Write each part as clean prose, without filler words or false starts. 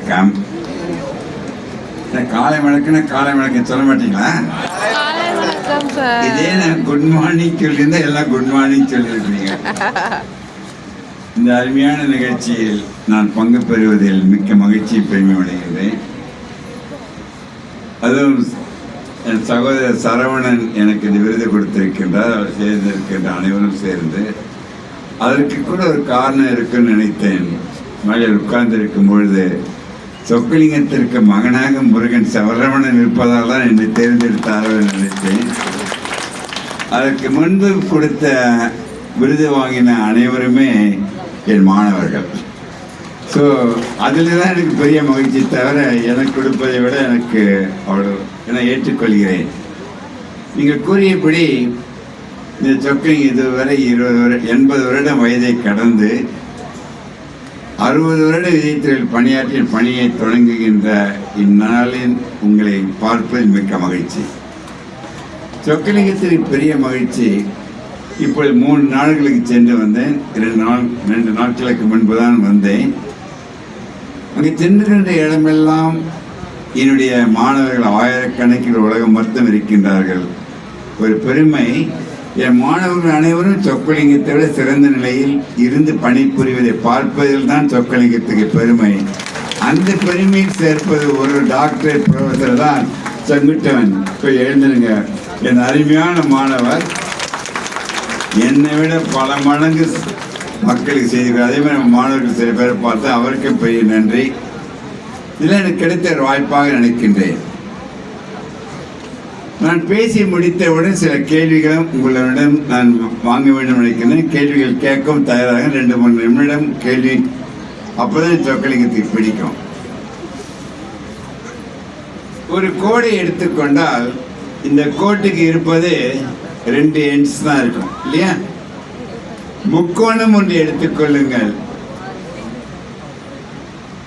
வணக்கம். காலை வணக்கம் காலை வணக்கம் சொல்ல மாட்டீங்களா? இதே நான் குட் மார்னிங் சொல்லியிருந்தா எல்லாம் குட் மார்னிங் சொல்லியிருக்கீங்க. இந்த அருமையான நிகழ்ச்சியில் நான் பங்கு பெறுவதில் மிக்க மகிழ்ச்சி பெருமை அடைகின்றேன். அதுவும் என் சகோதரர் சரவணன் எனக்கு இந்த விருது கொடுத்திருக்கின்றார். அவர் சேர்ந்திருக்கின்ற அனைவரும் சேர்ந்து அதற்கு கூட ஒரு காரணம் இருக்குன்னு நினைத்தேன். மேலே உட்கார்ந்திருக்கும் பொழுது சொக்கலிங்கத்திற்கு மகனாக முருகன் சரவணன் இருப்பதால் தான் என்னை தேர்ந்தெடுத்தார்கள் நினைத்தேன். அதற்கு முன்பு கொடுத்த விருது வாங்கின அனைவருமே என் மாணவர்கள். ஸோ அதில் தான் எனக்கு பெரிய மகிழ்ச்சி. தவிர எனக்கு கொடுப்பதை விட எனக்கு அவ்வளோ என ஏற்றுக்கொள்கிறேன். நீங்கள் கூறியபடி இந்த சொக்கலிங்க இதுவரை 80 வருடம் வயதை கடந்து 60 வருட விஜயத்தில் பணியாற்றிய பணியை தொடங்குகின்ற இந்நாளில் உங்களை பார்ப்பதில் மிக்க மகிழ்ச்சி. சொக்கலிங்கத்திற்கு பெரிய மகிழ்ச்சி. இப்பொழுது 3 நாடுகளுக்கு சென்று வந்தேன். 2 நாட்களுக்கு முன்பு தான் வந்தேன். அங்கே சென்றுகின்ற இடமெல்லாம் என்னுடைய மாணவர்கள் ஆயிரக்கணக்கில் உலகம் மொத்தம் இருக்கின்றார்கள். ஒரு பெருமை, என் மாணவர்கள் அனைவரும் சொக்கலிங்கத்தை விட சிறந்த நிலையில் இருந்து பணிபுரிவதை பார்ப்பதில் தான் சொக்கலிங்கத்துக்கு பெருமை. அந்த பெருமையில் சேர்ப்பது ஒரு டாக்டர் ப்ரொஃபஸர் தான் செங்குட்டவன். இப்போ எழுந்துருங்க, என் அருமையான மாணவர் என்னை விட பல மடங்கு மக்களுக்கு செய்திருக்கிறார். அதே மாதிரி மாணவர்கள் சில பேரை பார்த்து அவருக்கு பெரிய நன்றி. இதில் எனக்கு கிடைத்த ஒரு வாய்ப்பாக நினைக்கின்றேன். நான் பேசி முடித்தவுடன் சில கேள்விகளும் உங்களிடம் நான் வாங்க வேண்டும் நினைக்கிறேன். கேள்விகள் கேட்கவும் தயாராக 2-3 நிமிடம் கேள்வி, அப்போதான் சொக்கலிங்கத்துக்கு பிடிக்கும். ஒரு கோடை எடுத்துக்கொண்டால் இந்த கோட்டுக்கு இருப்பது 2 எண்ட்ஸ் தான் இருக்கும் இல்லையா? முக்கோணம் ஒன்று எடுத்துக்கொள்ளுங்கள்.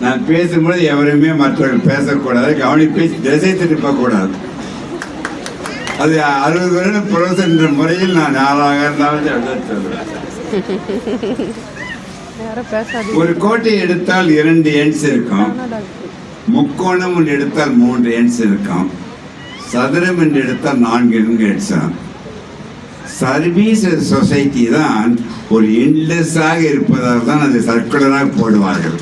நான் பேசும்போது எவருமே மற்றவர்கள் பேசக்கூடாது, கவனிப்பை திசை திருப்பக்கூடாது. அது 60 வருடம் ப்ரொஃபஸர் என்ற முறையில் நான் யாராக இருந்தாலும் சொல்றேன். ஒரு கோட்டை எடுத்தால் 2 எண்ட்ஸ் இருக்கும். முக்கோணம் ஒன்று எடுத்தால் 3 எண்ட்ஸ் இருக்கும். சதுரம் என்று எடுத்தால் 4 எண்ட்ஸ். சர்வீஸ் சொசைட்டி தான் ஒரு எண்ட்லெஸ்ஸாக இருப்பதால் தான் அது சர்க்குலராக போடுவார்கள்.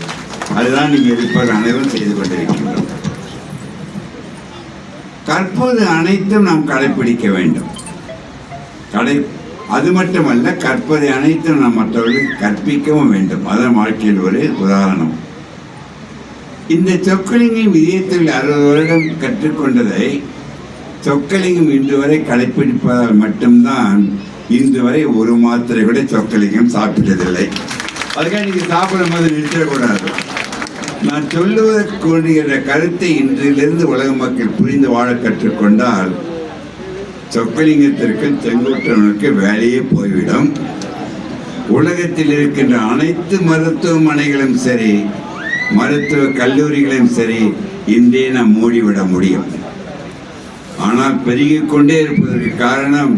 அதுதான் நீங்கள் இருப்பது அனைவரும் செய்து கொண்டிருக்கின்றோம். கற்பது அனைத்தும் நாம் கடைப்பிடிக்க வேண்டும். அது மட்டுமல்ல, கற்பதை அனைத்தும் நாம் மற்றவர்களுக்கு கற்பிக்கவும் வேண்டும். அதான் வாழ்க்கையில் ஒரு உதாரணம். இந்த சொக்கலிங்கம் விஜயத்தில் 60 வருடம் கற்றுக்கொண்டதை சொக்கலிங்கம் இன்று வரை கடைப்பிடிப்பதால் மட்டும்தான் இன்று வரை ஒரு மாத்திரை கூட சொக்கலிங்கம் சாப்பிட்டதில்லை. அதுக்காக நீங்கள் சாப்பிடும் போது நிறுத்தக்கூடாது. நான் சொல்லுவதற்குரிய கருத்தை இன்றிலிருந்து உலக மக்கள் புரிந்து வாழ கற்றுக்கொண்டால் சொக்கலிங்கத்திற்கு செங்குட்டவனுக்கு வேலையே போய்விடும். உலகத்தில் இருக்கின்ற அனைத்து மருத்துவமனைகளும் சரி, மருத்துவ கல்லூரிகளையும் சரி, இன்றே நாம் மூடிவிட முடியும். ஆனால் பெருகிக் கொண்டே இருப்பதற்கு காரணம்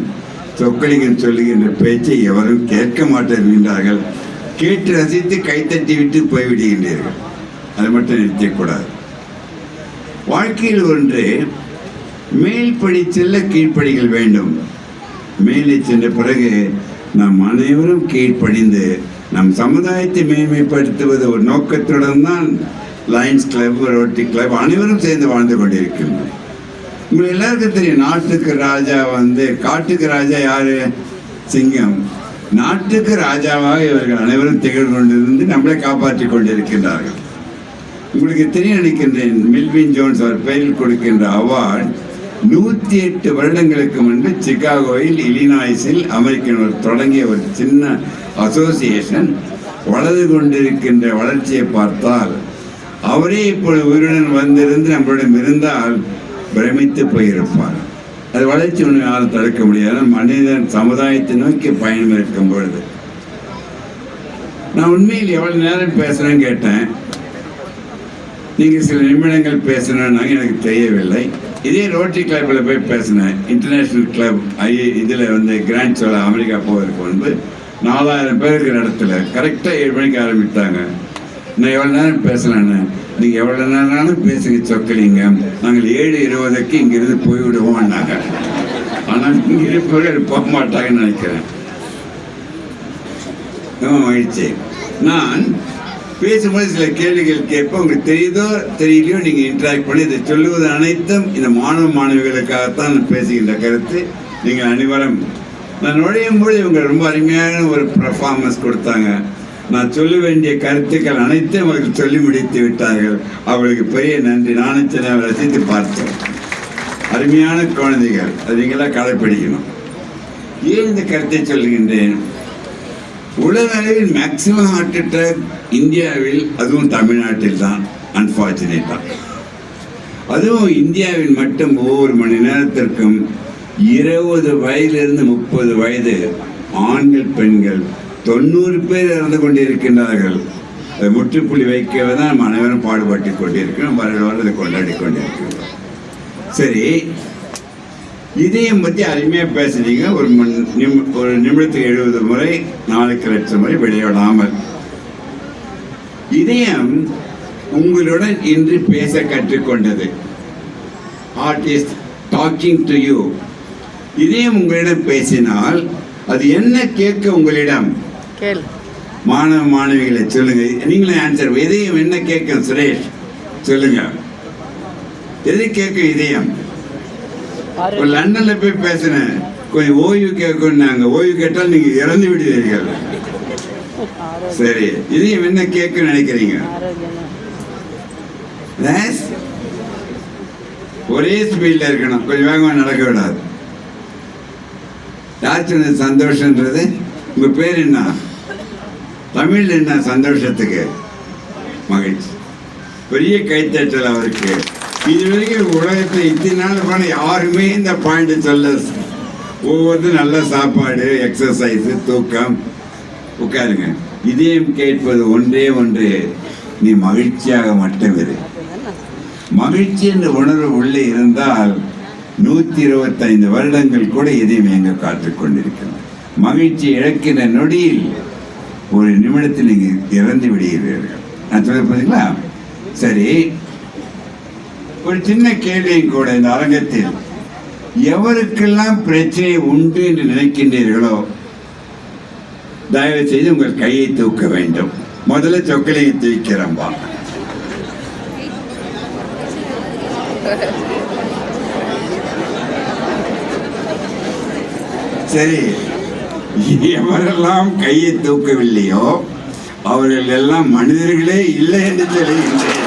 சொக்கலிங்கம் சொல்லுகின்ற பேச்சை எவரும் கேட்க மாட்டேன்கின்றார்கள். கேட்டு ரசித்து கைத்தட்டி விட்டு போய்விடுகின்றீர்கள். அது மட்டும் நிறுத்தக்கூடாது. வாழ்க்கையில் ஒன்று, மேல் படி செல்ல கீழ்ப்படிகள் வேண்டும். மேலே சென்ற பிறகு நாம் அனைவரும் கீழ்ப்படிந்து நம் சமுதாயத்தை மேன்மைப்படுத்துவது ஒரு நோக்கத்துடன் தான் லயன்ஸ் கிளப், ரோட்டரி கிளப் அனைவரும் சேர்ந்து வாழ்ந்து கொண்டிருக்கின்றோம். உங்களுக்கு எல்லாருக்கும் தெரியும், நாட்டுக்கு ராஜா காட்டுக்கு ராஜா யாரு? சிங்கம். நாட்டுக்கு ராஜாவாக இவர்கள் அனைவரும் திகழ் கொண்டிருந்து நம்மளை காப்பாற்றி கொண்டிருக்கின்றார்கள். உங்களுக்கு தெரிய நினைக்கின்றேன், மெல்வின் ஜோன்ஸ் அவர் பெயரில் கொடுக்கின்ற அவார்டு 108 வருடங்களுக்கு முன்பு சிகாகோவில், இலினாய்ஸில் அமெரிக்கன் தொடங்கிய ஒரு சின்ன அசோசியேஷன் வளர்ந்து கொண்டிருக்கின்ற வளர்ச்சியை பார்த்தால், அவரே இப்பொழுது உயிருடன் வந்திருந்து நம்மளிடம் இருந்தால் பிரமித்து போயிருப்பார். அது வளர்ச்சி ஒன்று யாரும் தடுக்க முடியாது. மனிதன் சமுதாயத்தை நோக்கி பயணம் இருக்கும் பொழுது நான் உண்மையில் எவ்வளவு நேரம் பேசுறேன்னு கேட்டேன். நீங்கள் சில நிமிடங்கள் பேசணும்னா எனக்கு தெரியவில்லை. இதே ரோட்டரி கிளப்பில் போய் பேசினேன். இன்டர்நேஷ்னல் கிளப் இதில் கிராண்ட் சோலா அமெரிக்கா போவதற்கு முன்பு 4000 பேர் இருக்கிற இடத்துல கரெக்டாக 7 மணிக்கு ஆரம்பித்தாங்க. நான் எவ்வளோ நேரம் பேசலான்னு நீங்க எவ்வளவு நேரம்னாலும் பேசுங்க சொக்கலிங்க, நாங்கள் 7:20 இங்கிருந்து போய்விடுவோம்னாங்க. ஆனால் இங்க இருப்பவர்கள் போக மாட்டாங்கன்னு நினைக்கிறேன். மகிழ்ச்சி. நான் பேசும்போது சில கேள்விகள் கேட்போம். உங்களுக்கு தெரியுதோ தெரியலையோ நீங்க இன்டராக்ட் பண்ணி இதை சொல்லுவது அனைத்தும் இந்த மாணவ மாணவிகளுக்காகத்தான் நான் பேசுகின்ற கருத்து. நீங்கள் அனைவரும் நான் நுழையும் போது இவங்க ரொம்ப அருமையான ஒரு பர்ஃபார்மன்ஸ் கொடுத்தாங்க. நான் சொல்ல வேண்டிய கருத்துக்கள் அனைத்தும் அவர்கள் சொல்லி முடித்து விட்டார்கள். அவர்களுக்கு பெரிய நன்றி. நானும் சின்ன ரசித்து பார்த்தேன். அருமையான குழந்தைகள், அது நீங்களாம் கடைப்பிடிக்கணும். ஏன் இந்த கருத்தை சொல்கின்றேன்? உலக அளவில் மேக்சிமம் ஹார்ட் அட்டாக் இந்தியாவில், அதுவும் தமிழ்நாட்டில் தான். அன்பார்ச்சுனேட்டா அதுவும் இந்தியாவில் மட்டும் ஒவ்வொரு மணி நேரத்திற்கும் 20 வயதிலிருந்து 30 வயது ஆண்கள் பெண்கள் 90 பேர் இறந்து கொண்டிருக்கின்றார்கள். முற்றுப்புள்ளி வைக்கவே தான் நம்ம அனைவரும் பாடுபட்டு கொண்டிருக்கிறோம். வருடத்தை கொண்டாடி கொண்டிருக்கிறோம். சரி, இதயம் பற்றி அருமையாக பேசுறீங்க. ஒரு நிமிடத்துக்கு 70 முறை, 4 லட்சம் முறை விளையாடாமல். இதயம் உங்களுடன் இன்று பேச கற்றுக்கொண்டது. Heart is talking to you. இதயம் உங்களிடம் பேசினால் அது என்ன கேட்க உங்களிடம்? மாணவ மாணவிகளை சொல்லுங்க, நீங்களே ஆன்சர். இதயம் என்ன கேட்கும்? சுரேஷ் சொல்லுங்க, எது கேட்கும் இதயம்? ஒரு லண்டன்ல போய் பேசினேன், கொஞ்சம் ஓய்வு கேட்கணும்னாங்க. ஓய்வு கேட்டால் நீங்க இறந்து விடுவீர்கள். சரி, இதயம் என்ன கேட்கும் நினைக்கிறீங்க? ஒரே ஸ்பீட்ல இருக்கணும், கொஞ்சம் வேகமா நடக்க விடாது. யார் சொன்னது சந்தோஷன்றது? உங்க பேர் என்ன? தமிழ்ல என்ன சந்தோஷத்துக்கு? மகிழ்ச்சி. பெரிய கைத்தட்டல் அவருக்கு. இதுவரைக்கும் உலகத்தில் இத்தனை நாள் போன யாருமே இந்த பாயிண்ட் சொல்ல. ஒவ்வொருத்தரும் நல்ல சாப்பாடு, எக்ஸசைஸ், தூக்கம். உட்காருங்க. இதயம் கேட்பது ஒன்றே ஒன்று, நீ மகிழ்ச்சியாக மட்டும் இரு. மகிழ்ச்சி என்ற உணர்வு உள்ளே இருந்தால் 125 வருடங்கள் கூட இதயம் எங்க காத்துக் கொண்டிருக்கிறது. மகிழ்ச்சி இழக்கின்ற நொடியில் ஒரு நிமிடத்தில் நீங்க இறந்து விடுகிறீர்கள். நான் சொல்ல போறீங்களா? சரி, ஒரு சின்ன கேள்வியும் கூட. இந்த அரங்கத்தில் எவருக்கெல்லாம் பிரச்சனை உண்டு என்று நினைக்கின்றீர்களோ தயவு செய்து உங்கள் கையை தூக்க வேண்டும். முதல்ல சொக்கலையை தூக்கிறம்பா. சரி, எவரெல்லாம் கையை தூக்கவில்லையோ அவர்கள் எல்லாம் மனிதர்களே இல்லை என்று சொல்லுகின்றேன்.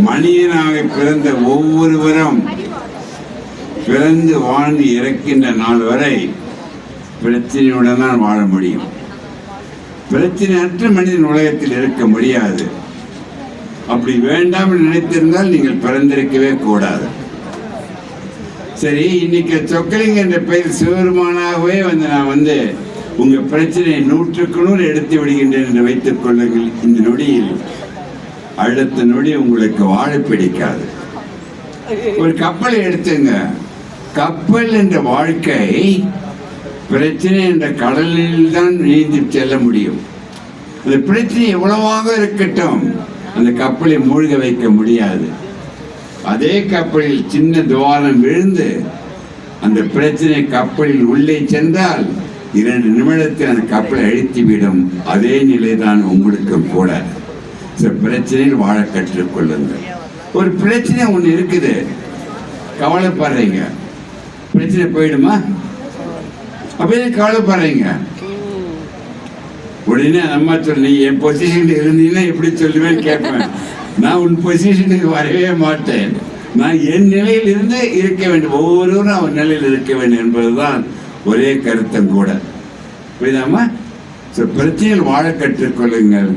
மனிதனாக பிறந்த ஒவ்வொருவரும் பிறந்து வாழ்ந்து இறக்கின்ற நாள் வரை பிரச்சனையுடன் தான் வாழ முடியும். பிரச்சனையற்ற மனிதன் உலகத்தில் இருக்க முடியாது. அப்படி வேண்டாம் நினைத்திருந்தால் நீங்கள் பிறந்திருக்கவே கூடாது. சரி, இன்னைக்கு சொக்கலிங்க என்ற பெயர் சிவருமானாகவே நான் உங்க பிரச்சனையை 100க்கு 100 எடுத்து விடுகின்றேன் என்று வைத்துக் கொள்ளுங்கள். இந்த நொடியில் அடுத்த நொடி உங்களுக்கு வாழ பிடிக்காது. ஒரு கப்பலை எடுத்துங்க. கப்பல் என்ற வாழ்க்கை பிரச்சனை என்ற கடலில் தான் நீந்தி செல்ல முடியும். அந்த பிரச்சனை எவ்வளவாக இருக்கட்டும், அந்த கப்பலை மூழ்க வைக்க முடியாது. அதே கப்பலில் சின்ன துவாரம் விழுந்து அந்த பிரச்சனை கப்பலில் உள்ளே சென்றால் 2 நிமிடத்தில் அந்த கப்பலை அழித்துவிடும். அதே நிலைதான் உங்களுக்கும் கூட. பிரச்சனையில் வாழ கற்றுக்கொள்ளுங்கள். ஒரு பிரச்சனை ஒண்ணு இருக்குது, கவலைப்படுறீங்க, பிரச்சனை போயிடுமா? அப்படியே கவலைப்படுறீங்க. உடனே அம்மா சொல்லி, என் பொசிஷன் இருந்தீங்கன்னா எப்படி சொல்லுவேன்னு கேட்பேன். நான் உன் பொசிஷனுக்கு வரவே மாட்டேன். நான் என் நிலையில் இருந்து இருக்க வேண்டும். ஒவ்வொருவரும் அவன் நிலையில் இருக்க வேண்டும் என்பதுதான் ஒரே கருத்தம் கூட. புரியுதாமா? பிரச்சனையில் வாழ கற்றுக்கொள்ளுங்கள்.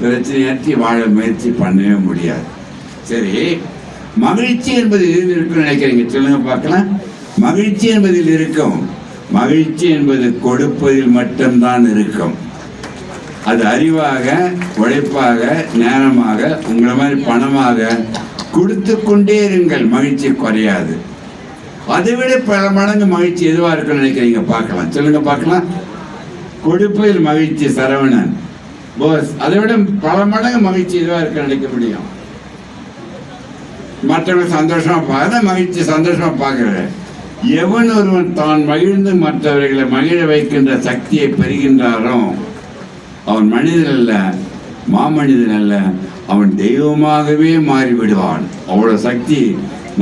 பிரச்சனையாற்றி வாழ முயற்சி பண்ணவே முடியாது. சரி, மகிழ்ச்சி என்பது இதில் இருக்குன்னு நினைக்கிறீங்க? சொல்லுங்க பார்க்கலாம். மகிழ்ச்சி என்பதில் இருக்கும். மகிழ்ச்சி என்பது கொடுப்பதில் மட்டும்தான் இருக்கும். அது அறிவாக, உழைப்பாக, நேரமாக, உங்களை மாதிரி பணமாக கொடுத்து கொண்டே இருங்கள். மகிழ்ச்சி குறையாது. அதை விட பல மடங்கு மகிழ்ச்சி எதுவாக இருக்குன்னு நினைக்கிறீங்க? பார்க்கலாம், சொல்லுங்க பார்க்கலாம். கொடுப்பதில் மகிழ்ச்சி. சரவணன் போஸ் அதை விட பல மடங்கு மகிழ்ச்சி இதுவாக இருக்க நினைக்க முடியும். மற்றவங்க சந்தோஷமா பார்க்க மகிழ்ச்சி சந்தோஷமா பார்க்கிறேன். எவன் ஒருவன் தான் மகிழ்ந்து மற்றவர்களை மகிழ வைக்கின்ற சக்தியை பெறுகின்றாரோ அவன் மனிதன் அல்ல, மாமனிதன் அல்ல, அவன் தெய்வமாகவே மாறிவிடுவான். அவ்வளவு சக்தி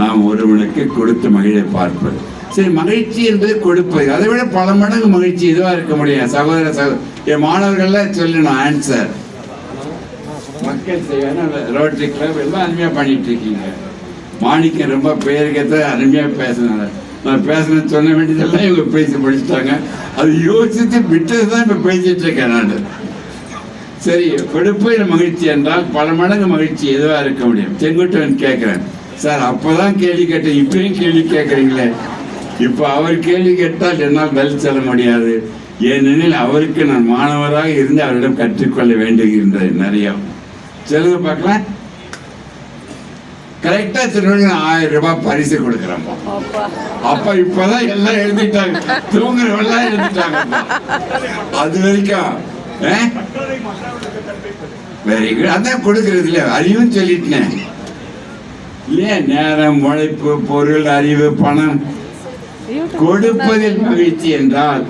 நாம் ஒருவனுக்கு கொடுத்து மகிழ பார்ப்பது. சரி, மகிழ்ச்சி என்பது கொடுப்பது. அதை விட பல மடங்கு மகிழ்ச்சி இதுவா இருக்க முடியும். என் மாணவர்கள்லாம் சொல்லணும் ஆன்சர். மக்கள் செய்வாங்க, ரோட்டரி கிளப் எல்லாம் அருமையா பண்ணிட்டு இருக்கீங்க. மாணிக்கம் ரொம்ப பெயர்கத்தை அருமையா பேசினாங்க. நான் பேசணும்னு சொல்ல வேண்டியதெல்லாம் இவங்க பேசி படிச்சுட்டாங்க. அது யோசித்து விட்டதுதான் இப்ப பேசிட்டு இருக்கேன் நான். சரி, கொடுப்பதில் மகிழ்ச்சி என்றால் பல மடங்கு மகிழ்ச்சி எதுவா இருக்க முடியும். செங்குட்டுவன் கேட்கிறேன், சார் அப்பதான் கேள்வி கேட்டேன், இப்பயும் கேள்வி கேட்கறீங்களே. இப்ப அவர் கேள்வி கேட்டால் என்னால் பதில் சொல்ல முடியாது. ஏனெனில் அவருக்கு நான் மாணவராக இருந்து அவரிடம் கற்றுக்கொள்ள வேண்டுகின்றது நிறைய. சொல்லுங்க பார்க்கலாம். கரெக்டா சொல்லுங்க, 1000 ரூபாய் பரிசு கொடுக்குறோம். அப்ப இப்பதான் எல்லாம் எழுதிட்டாங்க, தூங்குறவெல்லாம் எழுதிட்டாங்க. அது வரைக்கும் வெரி குட். அதான் கொடுக்கறது இல்ல, அறிவும் சொல்லிட்டேன் இல்லையா. நேரம், உழைப்பு, பொருள், அறிவு, பணம், கொடுப்பதில் மகிழ்ச்சி என்றால்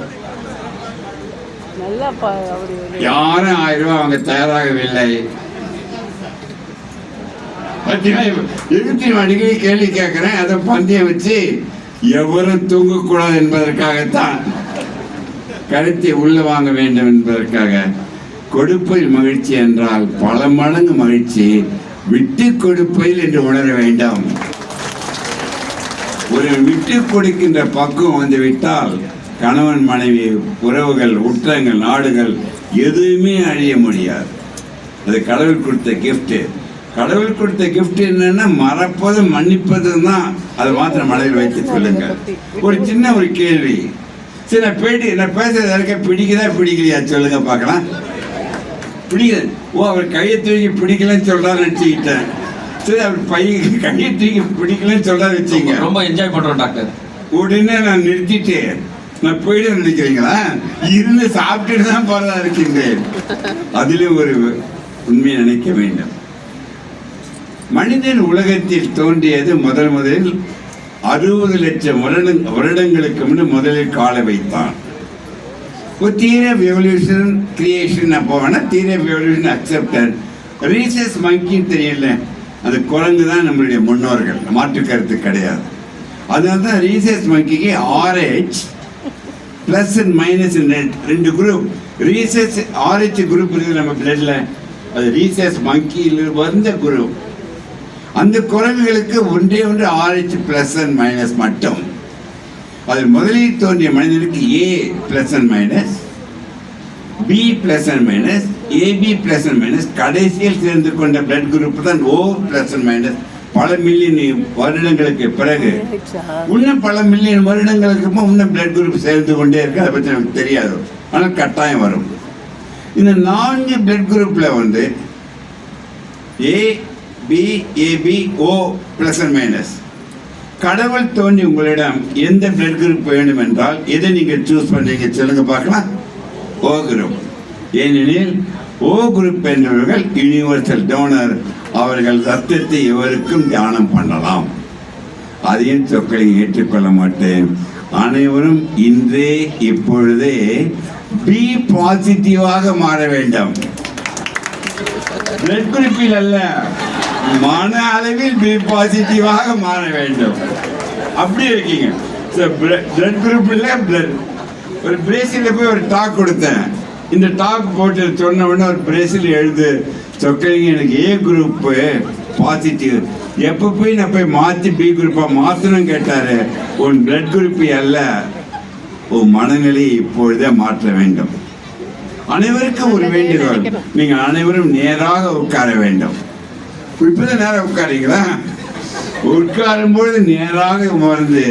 யாரும் 1000 ரூபாய் அவங்க தயாராகவில்லை. அடிக்கடி கேள்வி கேட்கிறேன். அதை பந்தயம் வச்சு எவரும் தூங்கக்கூடாது என்பதற்காகத்தான், கருத்தை உள்ள வாங்க வேண்டும் என்பதற்காக. கொடுப்பதில் மகிழ்ச்சி என்றால் பல மடங்கு மகிழ்ச்சி விட்டு கொடுப்பதில் என்று உணர வேண்டும். ஒரு விட்டு கொடுக்கின்ற பக்குவம் வந்து விட்டால் கணவன் மனைவி உறவுகள், உற்றங்கள், நாடுகள் எதுவுமே அழிய முடியாது. அது கடவுள் கொடுத்த கிஃப்ட். கடவுள் கொடுத்த கிஃப்ட் என்னன்னா மறப்பதும் மன்னிப்பதும் தான். அது மாத்திரம் மனதில் வைத்துக் கொள்ளுங்க. ஒரு சின்ன ஒரு கேள்வி, சில பேட்டி நான் பேசுறது இருக்க பிடிக்குதா பிடிக்கலையா சொல்லுங்க பார்க்கலாம். பிடிக்குது. ஓ, அவர் கையை தூக்கி பிடிக்கலன்னு சொல்றாரு நினைச்சுக்கிட்டேன். சரி, அவர் பையன் கையை தூக்கி பிடிக்கலன்னு சொல்றாரு வச்சுங்க. ரொம்ப என்ஜாய் பண்றோம் டாக்டர். உடனே நான் நிறுத்திட்டு நான் போயிட்டு நினைக்கிறீங்களா? இருந்து சாப்பிட்டுட்டு தான் போறதா இருக்கின்றேன். அதிலும் ஒரு உண்மையை நினைக்க வேண்டும். மனிதன் உலகத்தில் தோன்றியது முதலில் 60 லட்சம் வருடங்களுக்கு முன்பு முதலில் கால வைத்தான். ஒரு தியரி ஆஃப் எவல்யூஷன் கிரியேஷன் அப்போ வேணா theory of evolution accepted. Rhesus monkey தெரியல, அது குரங்கு தான் நம்மளுடைய முன்னோர்கள், மாற்று கருத்து கிடையாது. அதனால தான் ரீசஸ் மங்கிக்கு RH plus and minus 2 group. Rhesus RH group இருக்குது நம்ம பிளட்ல, அது ரீசஸ் மங்கியில் வந்த குரூப். அந்த குரங்குகளுக்கு ஒன்றே ஒன்று RH பிளஸ் அண்ட் மைனஸ் மட்டும். அதில் முதலில் தோன்றிய மனிதனுக்கு A plus and minus, B plus and minus, AB plus and minus, கடைசியில் சேர்ந்து கொண்ட பிளட் குரூப் தான் O பிளஸ் அண்ட் மைனஸ். பல மில்லியன் வருடங்களுக்கு பிறகு, இன்னும் பல மில்லியன் வருடங்களுக்கு இன்னும் பிளட் குரூப் சேர்ந்து கொண்டே இருக்கு. அதை பற்றி நமக்கு தெரியாது, ஆனால் கட்டாயம் வரும். இந்த 4 பிளட் குரூப்ல வந்து A, B, AB, O plus and minus. கடவுள் தோன்றி உங்களிடம் எந்த பிளட் குரூப் வேண்டும் என்றால் எதை நீங்கள் சூஸ் பண்றீங்க சொல்லுங்க பார்க்கலாம். O group. ஏனெனில் O குரூப் என்பவர்கள் யூனிவர்சல் டோனர். அவர்கள் ரத்தத்தை எவருக்கும் தியானம் பண்ணலாம். அதையும் சொற்களை ஏற்றுக்கொள்ள மாட்டேன். அனைவரும் இன்றே இப்பொழுதே பி பாசிட்டிவாக மாற வேண்டும். பிளட் குரூப்பில் அல்ல, மன அளவில் பி பாசிட்டிவாக மாற வேண்டும். அப்படி இருக்கீங்க. பிளட் குரூப் இல்ல, பிளட். ஒரு பிரேசில போய் ஒரு டாக் கொடுத்தேன். இந்த டாக் போட்டு சொன்ன உடனே ஒரு பிரேசில் எழுது சொக்கலிங்க, எனக்கு A குரூப் பாசிட்டிவ். எப்போ போய் நான் போய் மாற்றி பி குரூப்பா மாற்றணும் கேட்டாரு. உன் பிளட் குரூப் அல்ல, உன் மனநிலையை இப்பொழுதே மாற்ற வேண்டும். அனைவருக்கும் ஒரு வேண்டுகோள், நீங்க அனைவரும் நேராக உட்கார வேண்டும். இப்பதான் நேராக உட்காரீங்களா? உட்காரும் பொழுது நேராக அமர்ந்து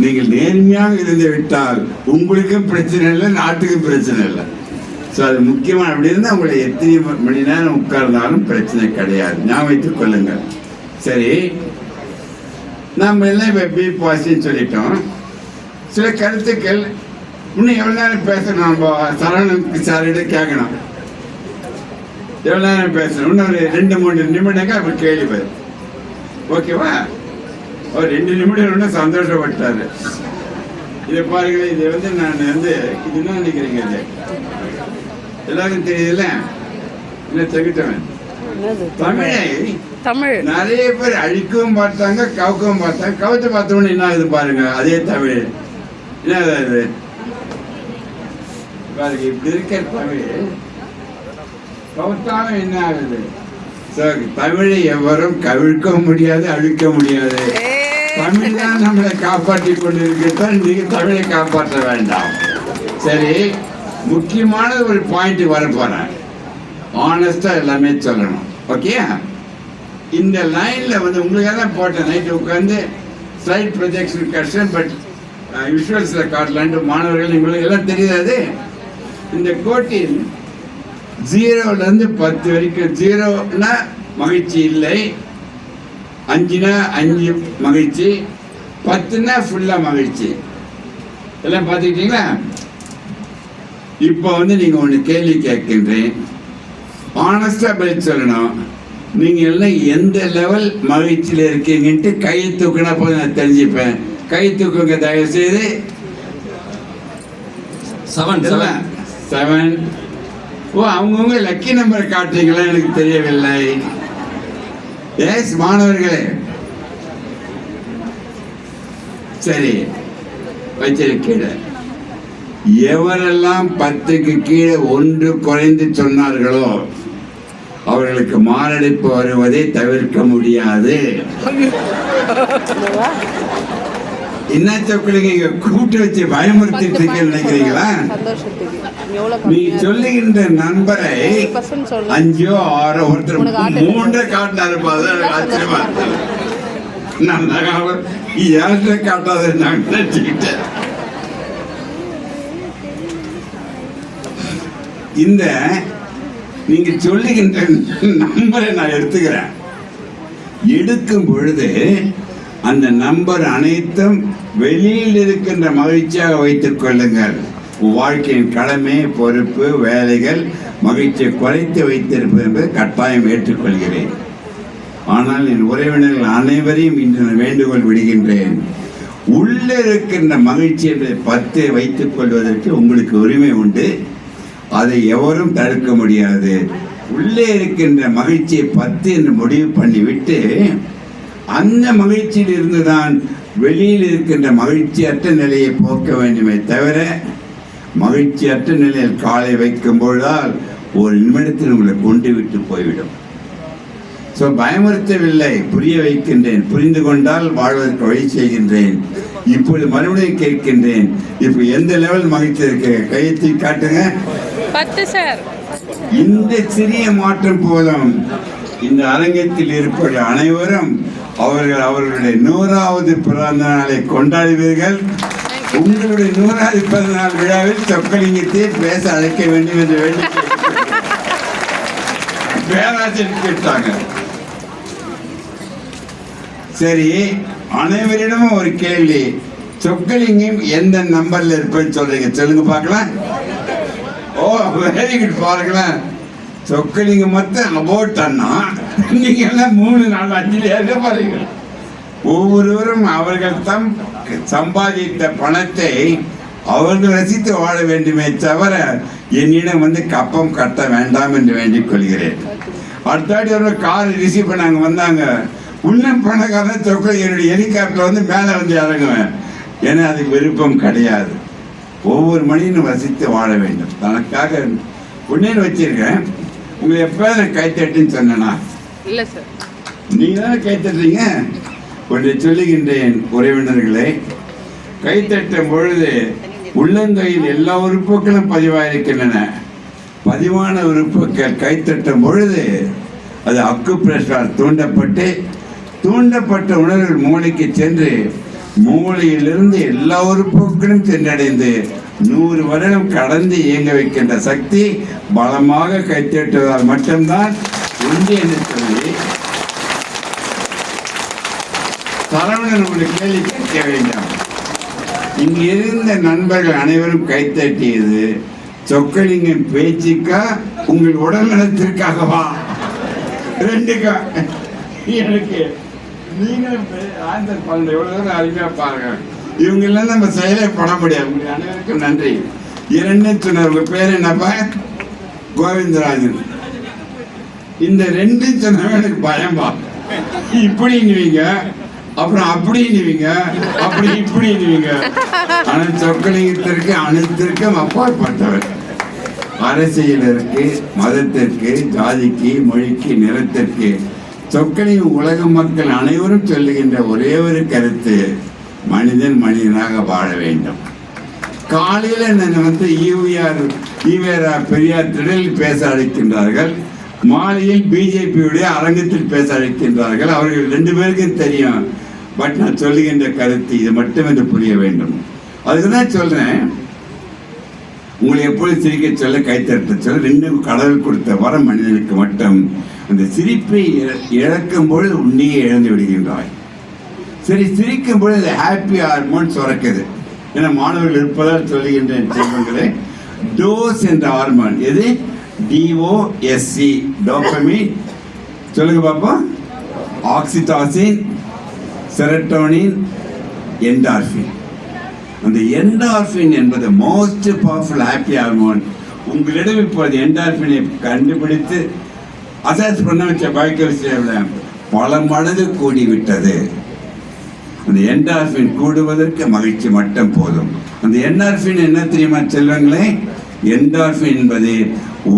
நீங்கள் நேர்மையாக இருந்து விட்டால் உங்களுக்கும் பிரச்சனை இல்லை, நாட்டுக்கும் பிரச்சனை இல்லை. ஸோ அது முக்கியமாக அப்படி இருந்தால் உங்களை எத்தனை மணி நேரம் உட்கார்ந்தாலும் பிரச்சனை கிடையாது. ஞாபகம் வைத்துக் கொள்ளுங்கள். சரி, நம்ம எல்லாம் இப்போ பி பாசிட்டிவ்னு சொல்லிட்டோம். சில கருத்துக்கள் இன்னும் எவ்வளோ நேரம் பேசணும், நம்ம சரவணன் சாரிட கேட்கணும். எவ்வளோ நேரம் பேசணும்? இன்னொரு 2-3 நிமிடங்கள் அவர் கேள்வி. ஓகேவா? ஒரு 2 நிமிடம் சந்தோஷப்பட்டாரு. இதை பாருங்க, இது நான் இது என்ன நினைக்கிறீங்க? இது எல்லாருக்கும் தெரியுதுல்ல, என்ன தகுத்தவன் தமிழை நிறைய பேர் அழிக்கவும் பார்த்தாங்க, கவுக்கவும் பார்த்தாங்க. கவுத்து பார்த்தவொன்னு என்ன ஆகுது பாருங்க, அதே தமிழ் என்ன ஆகுது பாருங்க. இப்படி இருக்கிற தமிழ் கவுத்தாலும் என்ன ஆகுது? தமிழை எவரும் கவிழ்க்க முடியாது, அழிக்க முடியாது. தமிழ் தான் நம்மளை காப்பாற்றி கொண்டிருக்கிறதால் நீங்க தமிழை காப்பாற்ற வேண்டாம். சரி, முக்கியமான ஒரு பாயிண்ட் வர போறேன். ஆனஸ்டா எல்லாமே சொல்லணும். ஓகே, இந்த லைன்ல உங்களுக்காக தான் போட்டேன். நைட்டு உட்காந்து ஸ்லைட் ப்ரொஜெக்ஷன் கஷ்டம், பட் விஷுவல்ஸ்ல காட்டலான்ட்டு மாணவர்கள் உங்களுக்கு எல்லாம் தெரியாது. இந்த கோட்டில் 0லேருந்து 10 வரைக்கும், 0னா மகிழ்ச்சி இல்லை, 5னா 5 மகிழ்ச்சி, 10னா ஃபுல்லா மகிழ்ச்சி. எல்லாம் பார்த்துக்கிட்டீங்களா? இப்போ நீங்க ஒன்று கேள்வி கேட்கின்றேன், ஆனஸ்டா பதில் சொல்லணும். நீங்க எல்லாம் எந்த லெவல் மகிழ்ச்சியில் இருக்கீங்கன்ட்டு கையை தூக்கினா போது நான் தெரிஞ்சுப்பேன். கை தூக்குங்க தயவு செய்து. 7. ஓ, அவங்கவுங்க லக்கி நம்பரை காட்டுறீங்களா? எனக்கு தெரியவில்லை. எஸ் மாணவர்களே, சரி வச்சிருக்கீங்க. எவரெல்லாம் 10க்கு கீழே 1 குறைந்து சொன்னார்களோ அவர்களுக்கு மாரடைப்பு வருவதை தவிர்க்க முடியாது. என்ன சொற்களுங்க கூப்பிட்டு வச்சு பயமுறுத்திட்டு நினைக்கிறீங்களா? நீ சொல்லுகின்ற நண்பரை 5 6 ஒருத்தர் 3 காட்டினாரு. ஆச்சரியமா நல்லா 7 காட்டாத நான் நினைச்சுக்கிட்டேன். இந்த நீங்க சொல்லுகின்ற நம்பரை நான் எடுத்துக்கிறேன். எடுக்கும் பொழுது அந்த நம்பர் அனைத்தும் வெளியில் இருக்கின்ற மகிழ்ச்சியாக வைத்துக் கொள்ளுங்கள். வாழ்க்கையின் கடமை, பொறுப்பு, வேலைகள் மகிழ்ச்சியை குறைத்து வைத்திருப்பது என்பதை கட்டாயம் ஏற்றுக்கொள்கிறேன். ஆனால் என் உறவினர்கள் அனைவரையும் இன்று நான் வேண்டுகோள் விடுகின்றேன். உள்ளே இருக்கின்ற மகிழ்ச்சி என்பதை 10 வைத்துக் கொள்வதற்கு உங்களுக்கு உரிமை உண்டு. அதை எவரும் தடுக்க முடியாது. உள்ளே இருக்கின்ற மகிழ்ச்சியை 10 என்று முடிவு பண்ணிவிட்டு அந்த மகிழ்ச்சியில் இருந்துதான் வெளியில் இருக்கின்ற மகிழ்ச்சியற்ற நிலையை போக்க வேண்டுமே தவிர, மகிழ்ச்சியற்ற நிலையில் காலை வைக்கும் பொழுதால் ஒரு நிமிடத்தில் உங்களை கொண்டு விட்டு போய்விடும். ஸோ பயமுறுத்தவில்லை, புரிய வைக்கின்றேன். புரிந்து கொண்டால் வாழ்வதற்கு வழி செய்கின்றேன். இப்பொழுது மறுபடியும் கேட்கின்றேன், இப்போ எந்த லெவல் மகிழ்ச்சி இருக்கு? கையெழுத்தி காட்டுங்க. 10 சார். இந்த சிறிய மாற்றம் போதும் இந்த அரங்கத்தில் இருப்பவர்கள் அனைவரும் அவர்களுடைய 100வது பிறந்த நாளை கொண்டாடுவீர்கள். உங்களுடைய 100வது பிறந்த நாள் விழாவில் சொக்கலிங்கத்தை பேச அழைக்க வேண்டும் என்று வேண்டி பேராசிரியர் கேட்டாங்க. சரி, அனைவரிடமும் ஒரு கேள்வி. சொக்கலிங்கம் எந்த நம்பர்ல இருப்பேன்னு சொல்றீங்க? சொல்லுங்க பார்க்கலாம். ஓ, வெரி குட். பாருங்களேன், சொக்கலிங்கம் மொத்தம் அபோட் அண்ணா, நீங்க எல்லாம் 3 4 5 பாருங்க. ஒவ்வொருவரும் அவர்கள் தம் சம்பாதித்த பணத்தை அவர்கள் ரசித்து வாழ வேண்டுமே தவிர என்னிடம் கப்பம் கட்ட வேண்டாம் என்று வேண்டிக் கொள்கிறேன். அடுத்தாடி ஒரு கார் ரிசீவ் பண்ணாங்க, வந்தாங்க. உள்ள பணக்காரன் சொக்கல் என்னுடைய ஹெலிகாப்டர் மேலே இறங்குவேன். ஏன்னா அதுக்கு விருப்பம் கிடையாது. ஒவ்வொரு மனிதனும் வசித்து வாழ வேண்டும். தனக்காக பொண்ணேன்னு வச்சிருக்கேன். உங்களை எப்ப கைத்தட்டுன்னு சொன்னா? இல்லை சார், நீங்க தானே கைத்தட்டுறீங்க. ஒன்றை சொல்லுகின்றேன் உறவினர்களே, கைத்தட்டும் பொழுது உள்ளங்கையில் எல்லா உறுப்புகளும் பதிவாயிருக்கின்றன. பதிவான உறுப்புகள் கைத்தட்டும் பொழுது அது அக்குப்ரெஷரால் தூண்டப்பட்ட உணர்வுகள் மூளைக்கு சென்று மூளையிலிருந்து எல்லா உறுப்புகளும் சென்றடைந்து 100 வருடம் கடந்து இயங்க வைக்கின்ற சக்தி பலமாக கைத்தட்டுவதால் மட்டும்தான் உண்டு என்று சொல்லி சரவணன் ஒரு கேள்வி கேட்க வேண்டாம். இங்கு இருந்த நண்பர்கள் அனைவரும் கைத்தட்டியது சொக்கலிங்கம் பேச்சுக்கா உங்கள் உடல் நலத்திற்காகவா? ரெண்டுக்கா எனக்கு நீங்க ஆன்சர் பண்ண எவ்வளவு தூரம் அருமையா பாருங்க. இவங்க எல்லாம் நம்ம செயலே பட முடியாது. உங்களுக்கு அனைவருக்கும் நன்றி. இரண்டு சொன்னார். உங்க பேர் என்னப்பா? கோவிந்தராஜன். இந்த ரெண்டு சொன்ன எனக்கு பயம்பா. இப்படி நீங்க அப்புறம் அப்படி நீங்க அப்படி இப்படி நீங்க. ஆனா சொக்கலிங்கத்திற்கு அனைத்திற்கும் அப்பாற்பட்டவர். அரசியலிற்கு, மதத்திற்கு, ஜாதிக்கு, மொழிக்கு, நிறத்திற்கு சொக்கலிங்கம் உலக மக்கள் அனைவரும் சொல்லுகின்ற ஒரே ஒரு கருத்து, மனிதன் மனிதனாக வாழ வேண்டும். காலையில ஈவேரா பெரியார் திடலில் பேச அழைக்கின்றார்கள், மாலையில் பிஜேபியுடைய அரங்கத்தில் பேச அழைக்கின்றார்கள். அவர்கள் ரெண்டு பேருக்கும் தெரியும். பட் நான் சொல்லுகின்ற கருத்து இது மட்டும் என்று புரிய வேண்டும். அதுக்குதான் சொல்றேன், உங்களை எப்பொழுது சிரிக்க சொல்ல, கைத்தட்ட சொல்ல, ரெண்டும் கடவுள் கொடுத்த வர மனிதனுக்கு மட்டும். அந்த சிரிப்பை இழக்கும் பொழுது உன்னையே இழந்து விடுகின்றாய். சரி, சிரிக்கும் பொழுது ஹாப்பி ஹார்மோன் சுரக்குது. ஏன்னா மாணவர்கள் இருப்பதால் சொல்லுகின்றேன் செல்வங்களே. டோஸ் என்ற ஹார்மோன் எது? DOSC, dopamine. சொல்லுங்க பாப்போம். Oxytocin, serotonin, endorphin. அந்த என்டார்பின் என்பது மோஸ்ட் பவர்ஃபுல் ஹாப்பி ஹார்மோன். உங்களிடம் இப்போது என்டார்பினை கண்டுபிடித்து அசஸ் பண்ண வச்ச பயோகெமிஸ்ட்ரியில் பல மடங்கு கூடிவிட்டது. அந்த என்டார்பின் கூடுவதற்கு மகிழ்ச்சி மட்டும் போதும். அந்த என்டார்பின் என்ன தெரியுமா செல்வங்களே? என்டார்பின் என்பது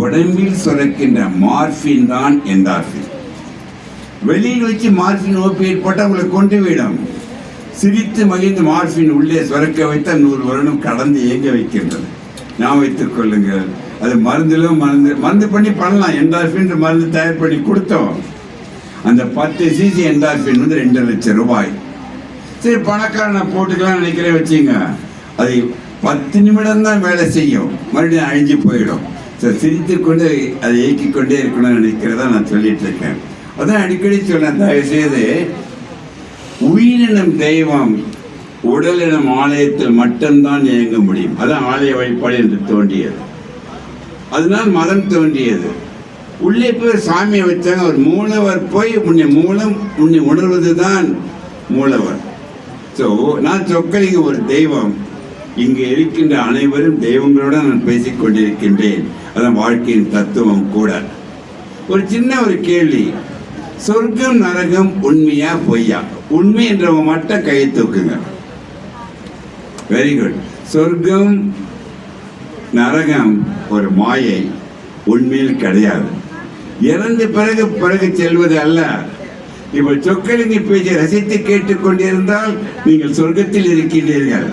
உடம்பில் சுரக்கின்ற மார்பின் தான் என்டார்பின். வெளியில் வச்சு மார்பின் ஓபியட் போட்டால் உங்களை கொண்டு விடும். சிரித்து மகிழ்ந்து மார்பின் உள்ளே சுரக்க வைத்தால் 100 வருடம் கடந்து இயங்க வைக்கின்றது. நான் வைத்துக் கொள்ளுங்கள். அது மருந்திலும் மருந்து பண்ணி பண்ணலாம். என்டார்பின் மருந்து தயார் பண்ணி கொடுத்தோம். அந்த 10 cc என்டார்பின் வந்து 2 லட்சம் ரூபாய். சரி, பணக்காரனை போட்டுக்கலாம் நினைக்கிறேன் வச்சுங்க. அது 10 நிமிடம் தான் வேலை செய்யும், மறுபடியும் அழிஞ்சு போயிடும். சரி, சிரித்து கொண்டு அதை இயக்கிக் கொண்டே இருக்கணும்னு நினைக்கிறதா நான் சொல்லிட்டு இருக்கேன். அதான் அடிக்கடி சொன்னேன், தயவு செய்து உயிரினம் தெய்வம் உடலினம் ஆலயத்தில் மட்டும்தான் இயங்க முடியும். அதான் ஆலய வழிபாடு என்று தோன்றியது. அதனால் மதம் தோன்றியது. உள்ளே போய் சாமியை வச்சாங்க. ஒரு மூலவர் போய் உன்னை உணர்வது தான் மூலவர். ஸோ நான் சொக்கலிங்க ஒரு தெய்வம். இங்கே இருக்கின்ற அனைவரும் தெய்வங்களோட நான் பேசிக் கொண்டிருக்கின்றேன். அதான் வாழ்க்கையின் தத்துவம் கூட. ஒரு சின்ன ஒரு கேள்வி, சொர்க்கம் நரகம் உண்மையா பொய்யா? உண்மை என்றவங்க மட்டும் கையை தூக்குங்க. Very good. சொர்க்கம் நரகம் ஒரு மாயை, உண்மையில் கிடையாது. இறந்த பிறகு செல்வது அல்ல. இப்போ சொக்கலிங்க பேச்சை ரசித்து கேட்டுக்கொண்டிருந்தால் நீங்கள் சொர்க்கத்தில் இருக்கின்றீர்கள்.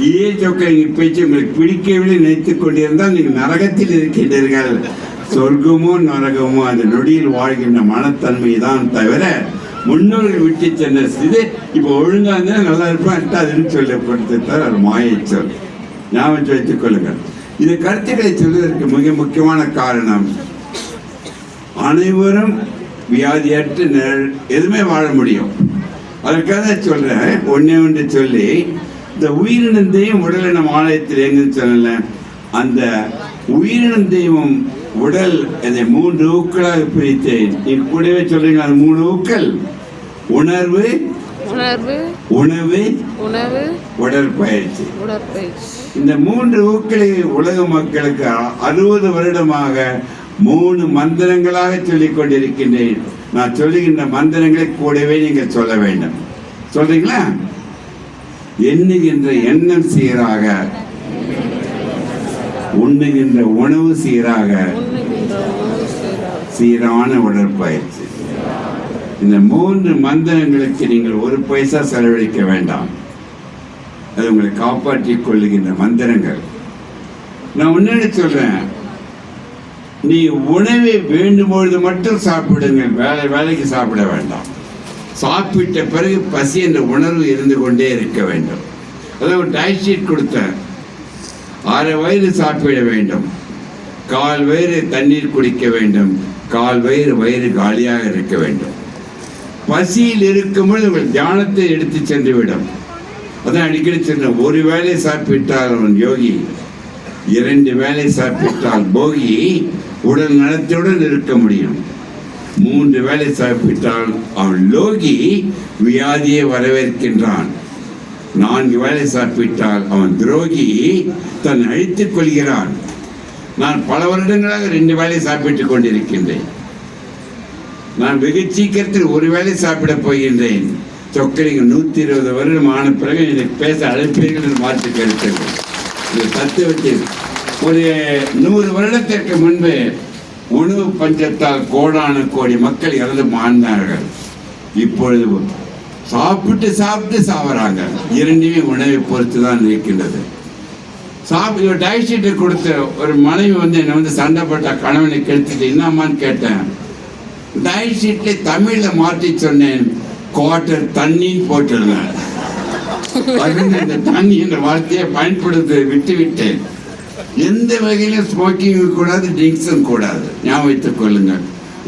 இதே சொக்கலிங்க பேச்சு உங்களுக்கு பிடிக்கவில்லை நினைத்துக் கொண்டிருந்தால் நீங்கள் நரகத்தில் இருக்கின்றீர்கள். சொர்க்கமோ நரகமோ அந்த நொடியில் வாழ்கின்ற மனத்தன்மை தான் தவிர முன்னோர்கள் விட்டு சென்ற இது இப்போ ஒழுங்கா இருந்தால் நல்லா இருப்பான் அதுன்னு சொல்லப்படுத்தார். அது மாயை சொல். ஞாபகம் வைத்துக் கொள்ளுங்கள். இந்த கருத்துக்களை சொல்வதற்கு மிக முக்கியமான காரணம், அனைவரும் வியாதியற்று எதுவுமே வாழ முடியும். அதற்காக சொல்றேன். ஒன்று சொல்லி, இந்த உயிரினம் தெய்வம் உடலினம் ஆலயத்தில் எங்கன்னு சொல்லல. அந்த உயிரினம் தெய்வம் உடல் அதை 3 ஊக்களாக பிரித்தேன். நீ கூடவே சொல்றீங்க. அது 3 ஊக்கள்: உணர்வு, உணவு, உடற்பயிற்சி. இந்த 3 ஊக்களை உலக மக்களுக்கு 60 வருடமாக 3 மந்திரங்களாக சொல்லிக் கொண்டிருக்கின்றேன். நான் சொல்லுகின்ற மந்திரங்களை கூடவே நீங்கள் சொல்ல வேண்டும். சொல்றீங்களா? எண்ணுகின்ற எண்ணம் சீராக, உண்ணுகின்ற உணவு சீராக, சீரான உடற்பயிற்சி. இந்த 3 மந்திரங்களுக்கு நீங்கள் 1 பைசா செலவழிக்க வேண்டாம். அது உங்களை காப்பாற்றிக் கொள்ளுகின்ற மந்திரங்கள். நான் ஒன்னு சொல்றேன், நீ உணவை வேண்டும்பொழுது மட்டும் சாப்பிடுங்கள். வேலைக்கு சாப்பிட வேண்டாம். சாப்பிட்ட பிறகு பசி என்ற உணர்வு இருந்து கொண்டே இருக்க வேண்டும். அதாவது ஒரு டயட் ஷீட் கொடுத்தேன். 1/2 வயிறு சாப்பிட வேண்டும், 1/4 வயிறு தண்ணீர் குடிக்க வேண்டும், 1/4 வயிறு காலியாக இருக்க வேண்டும். பசியில் இருக்கும்போது உங்கள் தியானத்தை எடுத்து சென்று விடும். அதான் அடிக்கடி சொன்ன, ஒரு வேளை சாப்பிட்டால் அவன் யோகி, 2 வேளை சாப்பிட்டால் போகி உடல் நலத்துடன் இருக்க முடியும். 3 வேளை சாப்பிட்டால் அவன் லோகி வியாதியை வரவேற்கின்றான். 4 வேளை சாப்பிட்டால் அவன் துரோகி தன் அழித்துக் கொள்கிறான். நான் பல வருடங்களாக 2 வேளை சாப்பிட்டுக் கொண்டிருக்கின்றேன். நான் வெகு சீக்கிரத்தில் 1 வேளை சாப்பிட போகின்றேன். சொக்கலிங்க 120 வருடம் ஆன பிறகு எனக்கு பேச அழைப்பீர்கள் என்று மாற்றி கருத்தது. இந்த தத்துவத்தில் ஒரு 100 வருடத்திற்கு முன்பு உணவு பஞ்சத்தால் கோடான கோடி மக்கள் இறந்து மாண்டார்கள். இப்பொழுது சாப்பிட்டு சாவறாங்க. இரண்டுமே உணவை பொறுத்து தான் இருக்கின்றது. டயட் ஷீட்டை கொடுத்த ஒரு மனைவி என்னை சண்டை போட்ட கணவனை கெடுத்துட்டு என்னம்மான்னு கேட்டேன். டயட் ஷீட்ல தமிழ்ல மாற்றி சொன்னேன், குவார்டர் தண்ணின்னு போட்டிருந்தேன். இந்த தண்ணி என்ற வார்த்தையை பயன்படுத்த விட்டு விட்டேன். எந்த வகையிலும் ஸ்மோக்கிங் கூடாது, ட்ரிங்க்ஸும் கூடாது. ஞாபகம் வைத்துக் கொள்ளுங்கள்.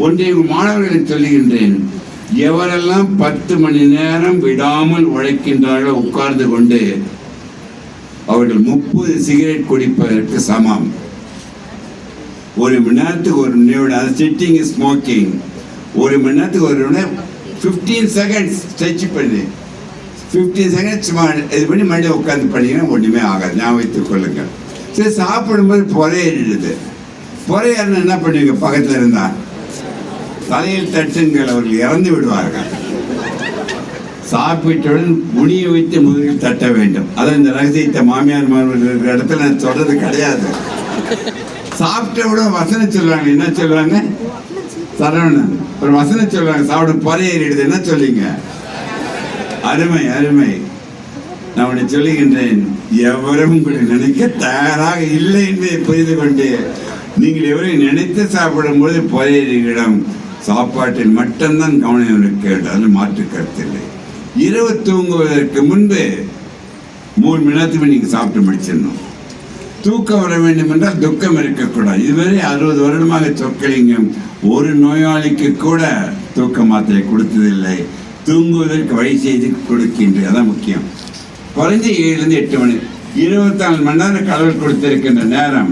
ஒன்றை மாணவர்களுக்கு சொல்லுகின்றேன், எவரெல்லாம் 10 மணி நேரம் விடாமல் உழைக்கின்றார்களோ உட்கார்ந்து கொண்டு அவர்கள் 30 சிகரெட் குடிப்பதற்கு சமம். 1 மணி நேரத்துக்கு 1 நிமிடம் சிட்டிங் ஸ்மோக்கிங், 1 மணி நேரத்துக்கு 1 நிமிடம் 15 செகண்ட்ஸ் ஸ்ட்ரெச் பண்ணி 15 செகண்ட்ஸ் இது பண்ணி மறுபடியும் உட்காந்து பண்ணிங்கன்னா ஒன்றுமே ஆகாது. ஞாபகம் வைத்துக் கொள்ளுங்கள். சரி, சாப்பிடும்போது புறையேறிடுது. புறையேறினா என்ன பண்ணுவீங்க? பக்கத்தில் இருந்தா தலையில் தட்டுங்கள், அவர்கள் இறந்து விடுவார்கள். சாப்பிட்டவுடன் முனியை வைத்து முதுகில் தட்ட வேண்டும். அதான் இந்த ரகசியத்தை மாமியார் மாணவர்கள் இருக்கிற இடத்துல நான் சொல்றது கிடையாது. சாப்பிட்டவுடன் வசனம் சொல்லுவாங்க. என்ன சொல்லுவாங்க? சரவணன் ஒரு வசனம் சொல்லுவாங்க, சாப்பிட புறையேறிடுது. என்ன சொல்லிங்க? அருமை அருமை. நான் உன்னை சொல்லுகின்றேன், எவரும் உங்களை நினைக்க தயாராக இல்லை என்பதை புரிந்து கொண்டு நீங்கள் எவரையும் நினைத்து சாப்பிடும் போது புறையேறிடம் சாப்பாட்டில் மட்டும்தான் கவனம் இருக்க வேண்டும். அதில் மாற்று கருத்தில்லை. இரவு தூங்குவதற்கு முன்பு 3 மணி நேரத்துக்கு நீங்கள் சாப்பிட்டு முடிச்சிடணும். தூக்கம் வர வேண்டும் என்றால் துக்கம் இருக்கக்கூடாது. இதுவரை 60 வருடமாக சொக்கலிங்கம் ஒரு நோயாளிக்கு கூட தூக்க மாத்திரை கொடுத்ததில்லை. தூங்குவதற்கு வழி செய்து கொடுக்கின்றேன். அதான் முக்கியம். குறைஞ்ச 7 to 8 மணி, 24 மணி நேரம் கடவுள் கொடுத்திருக்கின்ற நேரம்.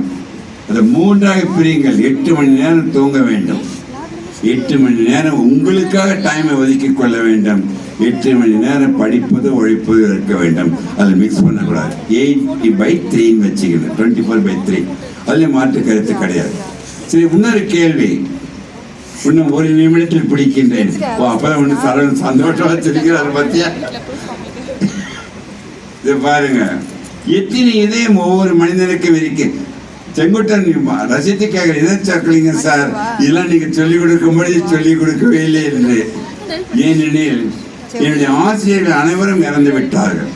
அதை 3ஆக பிரியுங்கள். 8 மணி நேரம் தூங்க வேண்டும். 8 மணி நேரம் உங்களுக்காக டைமை ஒதுக்கி கொள்ள வேண்டும். 8 மணி நேரம் படிப்பது உழைப்பது இருக்க வேண்டும். அதில் மிக்ஸ் பண்ணக்கூடாது. 8/3 வச்சுக்கணும். 24/3. அதில் மாற்று கருத்து கிடையாது. சரி, இன்னொரு கேள்வி. இன்னும் 1 நிமிடத்தில் பிடிக்கின்றேன். அப்பதான் ஒன்று சரவணன் சந்தோஷமா சிரிக்கிறார். பத்தியா இது பாருங்க, எத்தனை இதயம் ஒவ்வொரு மனிதனுக்கும் இருக்கு. செங்குட்டன் ரசித்து கேட்கிற இதை சொக்கலிங்க சார், இதெல்லாம் நீங்க சொல்லிக் கொடுக்கும்போது சொல்லிக் கொடுக்கவே இல்லை என்று. ஏனெனில் என்னுடைய ஆசிரியர்கள் அனைவரும் இறந்து விட்டார்கள்.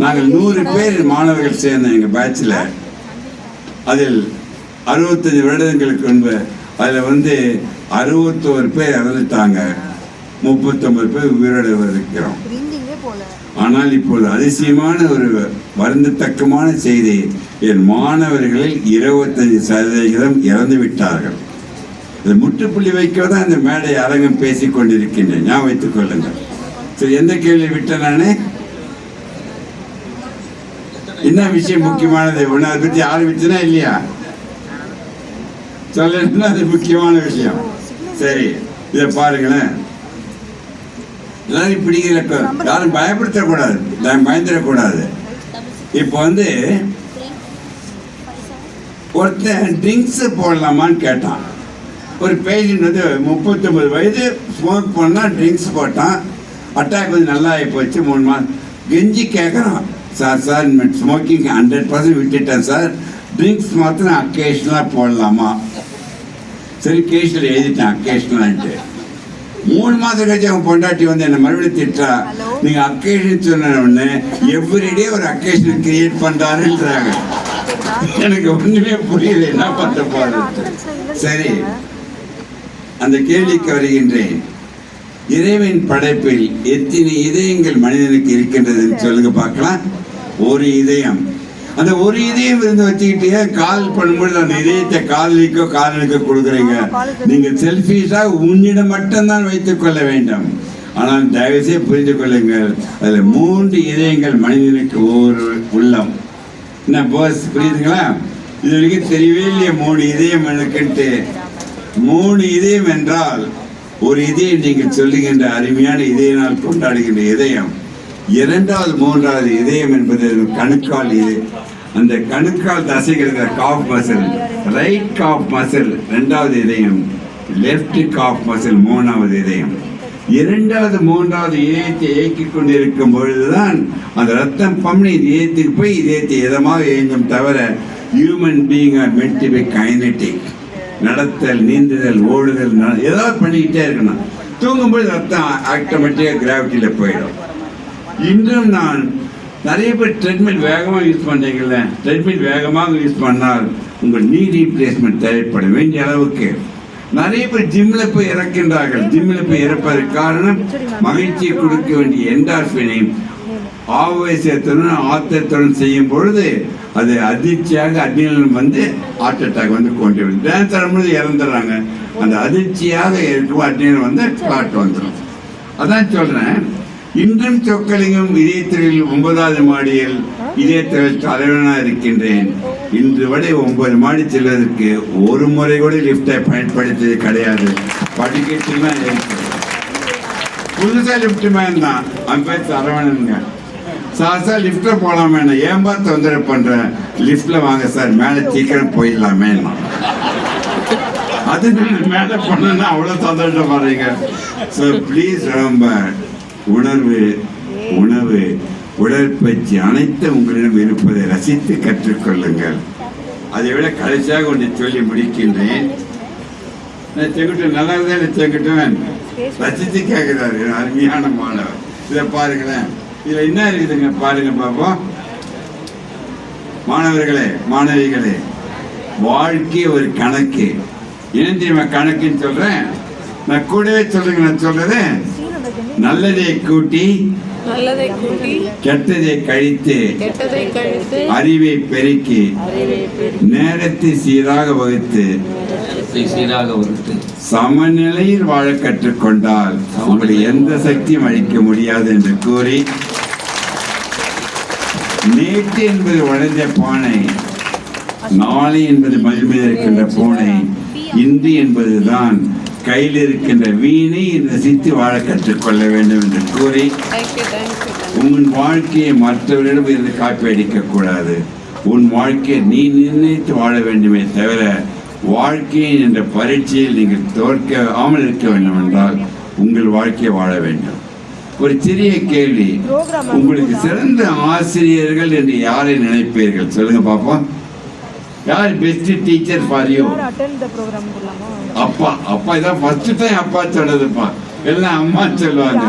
நாங்கள் 100 பேர் மாணவர்கள் சேர்ந்தோம் எங்கள் பேட்சில். அதில் 65 வருடங்களுக்கு முன்பு அதில் 61 பேர் இறந்துட்டாங்க. 39 பேர் உயிரோடு இருக்கிறோம். ஆனால் இப்போது அதிசயமான ஒரு வருந்தத்தக்கமான செய்தி, என் மாணவர்களில் 25% இறந்து விட்டார்கள். இதை முற்றுப்புள்ளி வைக்கதான் இந்த மேடை அரங்கம் பேசிக் கொண்டிருக்கின்றேன். ஞாபகம் வைத்துக் கொள்ளுங்கள். சரி, எந்த கேள்வி விட்டேன் நானே? என்ன விஷயம் முக்கியமானது? ஒன்று அதை பற்றி ஆரம்பிச்சுனா இல்லையா? சொல்லணும்னா அது முக்கியமான விஷயம். சரி, இதை பாருங்களேன். எல்லாரும் பிடிக்கல, யாரும் பயப்படுத்தக்கூடாது, பயந்துடக்கூடாது. இப்போ ஒருத்தன் ட்ரிங்க்ஸ் போடலாமான்னு கேட்டான். ஒரு பேஷண்ட் 39 வயது, ஸ்மோக் பண்ணால் ட்ரிங்க்ஸ் போட்டான். அட்டாக் நல்லா ஆகி போச்சு. 3 மாதம் கெஞ்சி கேட்குறான், சார் ஸ்மோக்கிங் 100% விட்டுட்டேன் சார், ட்ரிங்க்ஸ் மாத்திரம் அக்கேஷனலாக போடலாமா? சரி, கேஷில் எழுதிட்டேன் அக்கேஷனலான்ட்டு. 3 மாதம் கழிச்சு அவன் பொண்டாட்டி என்னை மறுபடியும் திட்டா, நீங்க அக்கேஷன் சொன்ன உடனே எவ்ரிடே ஒரு அக்கேஷன் கிரியேட் பண்றாருன்றாங்க. எனக்கு ஒண்ணுமே புரியல, என்ன பண்ண போறது. சரி, அந்த கேள்விக்கு வருகின்றேன். இறைவன் படைப்பில் எத்தனை இதயங்கள் மனிதனுக்கு இருக்கின்றதுன்னு சொல்லுங்க பார்க்கலாம். ஒரு இதயம். அந்த ஒரு இதயம் வச்சுக்கிட்டே கால் பண்ணும்போது அந்த இதயத்தை காதலிக்கோ காதலுக்கோ கொடுக்குறீங்க. நீங்க செல்ஃபிஷாக உன்னிடம் மட்டும்தான் வைத்துக் கொள்ள வேண்டும். ஆனால் தயவுசெய்து புரிந்து கொள்ளுங்கள், அதில் 3 இதயங்கள் மனிதனுக்கு ஒரு உள்ளம். என்ன பாஸ் புரியுதுங்களா? இது வரைக்கும் தெரியவே இல்லையே 3 இதயம் எனக்குன்ட்டு. 3 இதயம் என்றால் ஒரு இதயம் நீங்கள் சொல்லுகின்ற அருமையான இதய நாள் கொண்டாடுகின்ற இதயம். 2வது 3வது இதயம் என்பது கணுக்கால். இது அந்த கணுக்கால் தசைகள் cough muscle, right cough muscle 2வது இதயம், லெஃப்ட் காஃப் மசில் 3வது இதயம். 2வது 3வது இதயத்தை இயக்கிக் கொண்டிருக்கும் பொழுதுதான் அந்த ரத்தம் பம்பி இதயத்துக்கு போய் இதயத்தை இதமாக இயங்கும். தவிர human being are meant to be kinetic. நடத்தல், நீந்துதல், ஓடுதல், ஏதாவது பண்ணிக்கிட்டே இருக்கணும். தூங்கும்போது ரத்தம் ஆட்டோமேட்டிக்காக கிராவிட்டியில் போயிடும். இன்றும் நான் நிறைய பேர் ட்ரெட்மில் வேகமாக யூஸ் பண்ணுறீங்கல்ல, ட்ரெட்மில் வேகமாக யூஸ் பண்ணால் உங்கள் நீ ரீப்ளேஸ்மெண்ட் தேவைப்பட வேண்டிய அளவுக்கு நிறைய பேர் ஜிம்மில் போய் இறக்கின்றார்கள். ஜிம்மில் போய் இறப்பதற்கு காரணம் மகிழ்ச்சியை கொடுக்க வேண்டிய என்டார்ஃபினை ஆவேசத்துடன் ஆத்தத்துடன் செய்யும் பொழுது அது அதிர்ச்சியாக அட்ரினலின் வந்து ஹார்ட் அட்டாக் வந்து கொண்டு வரும். டான்ஸ் ஆடும்போது இறந்துடுறாங்க. அந்த அதிர்ச்சியாக இருக்கும் அட்ரினல் வந்து கிளாட் வந்துடும். அதான் சொல்கிறேன், இன்றும் சொக்கலிங்கம் இதயத்திரில் 9வது மாடியில் இதயத்திரில் தலைவனாக இருக்கின்றேன். இன்று வரை 9 மாடி செல்வதற்கு ஒரு முறை கூட லிஃப்டை பயன்படுத்தியது கிடையாது. படிக்கட்டுலாம் இருக்கு. புதுசாக லிஃப்ட் மேன் தான் அவன் பேர் சரவணனுங்க. சார் லிஃப்ட்டில் போகலாமே, ஏன்பா தொந்தரவு பண்ணுறேன், லிஃப்ட்டில் வாங்க சார், மேலே சீக்கிரம் போயிடலாமே. அது மேலே போனோன்னா அவ்வளோ சந்தோஷப்படுறீங்க. ஸோ ப்ளீஸ் ரொம்ப உணர்வு, உணவு, உடற்பயிற்சி அனைத்து உங்களிடம் இருப்பதை ரசித்து கற்றுக்கொள்ளுங்கள். அதை விட கடைசியாக ஒன்று சொல்லி முடிக்கின்றேன். செங்குட்டன் நல்லா இருந்தால் செங்குட்டன் ரசித்து கேட்கிறாரு, அருமையான மாணவர். இதை பாருங்களேன், இதில் என்ன இருக்குதுங்க பாருங்க பாப்போம். மாணவர்களே, மாணவிகளே, வாழ்க்கை ஒரு கணக்கு. என்ன தெரியுமா கணக்குன்னு சொல்றேன்? நான் கூடவே சொல்லுங்க. நான் சொல்றது நல்லதை கூட்டி கெட்டதை கழித்து அறிவை பெருக்கி நேரத்தை சீராக வகுத்து சமநிலையில் வாழ கற்றுக்கொண்டால் உங்களை எந்த சக்தியும் அழிக்க முடியாது என்று கூறி, நேற்று என்பது வளைந்த பானை, நாளை என்பது மகிழ்மையில் இருக்கின்ற பூனை, இன்று என்பதுதான் கையில் இருக்கின்ற வீணை ரசித்து வாழ கற்றுக்கொள்ள வேண்டும் என்று கூறி, உன் வாழ்க்கையை மற்றவர்களிடம் இருந்து காப்பி அடிக்க கூடாது. உன் வாழ்க்கையை நீ நிர்ணயித்து வாழ வேண்டுமே தவிர வாழ்க்கையை என்ற பரீட்சையில் நீங்கள் தோற்காமல் இருக்க வேண்டும் என்றால் உங்கள் வாழ்க்கையை வாழ வேண்டும். ஒரு சிறிய கேள்வி, உங்களுக்கு சிறந்த ஆசிரியர்கள் என்று யாரை நினைப்பீர்கள்? சொல்லுங்க பாப்போம். யார் பெஸ்ட் டீச்சர் ஃபார் யூ? அப்பா. அப்பா இதான் ஃபர்ஸ்ட் டைம் அப்பா சொல்றதுப்பா, எல்லாம் அம்மா சொல்லுவாங்க.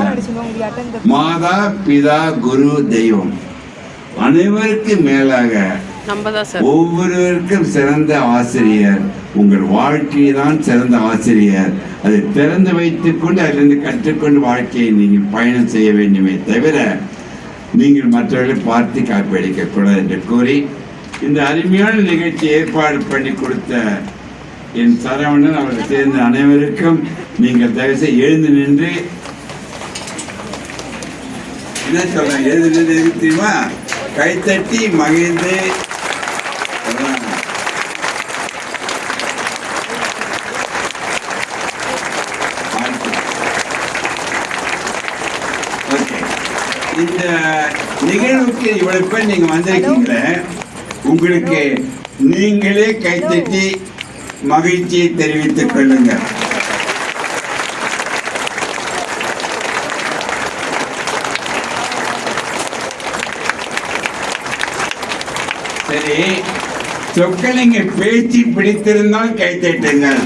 மாதா, பிதா, குரு, தெய்வம், அனைவருக்கும் மேலாக ஒவ்வொருவருக்கும் சிறந்த ஆசிரியர் உங்கள் வாழ்க்கை தான் சிறந்த ஆசிரியர். அதை திறந்து வைத்துக் கொண்டு அதிலிருந்து கற்றுக்கொண்டு வாழ்க்கையை நீங்கள் பயணம் செய்ய வேண்டுமே தவிர நீங்கள் மற்றவர்களை பார்த்து காப்பி அடிக்க கூடாது என்று கூறி, இந்த அருமையான நிகழ்ச்சி ஏற்பாடு பண்ணி கொடுத்த என் சரவணன் அவர்கள் சேர்ந்த அனைவருக்கும் நீங்கள் தயவுசெய்து எழுந்து நின்று என்ன சொல்றேன், எழுந்து நின்று எதுக்கு தெரியுமா? கைத்தட்டி மகிழ்ந்து இந்த நிகழ்வுக்கு இவ்வளவு பேர் நீங்க வந்திருக்கீங்களே, உங்களுக்கு நீங்களே கைத்தட்டி மகிழ்ச்சியை தெரிவித்துக் கொள்ளுங்க. சரி, சொக்கலிங்க பேச்சு பிடித்திருந்தால் கைத்தட்டுங்கள்.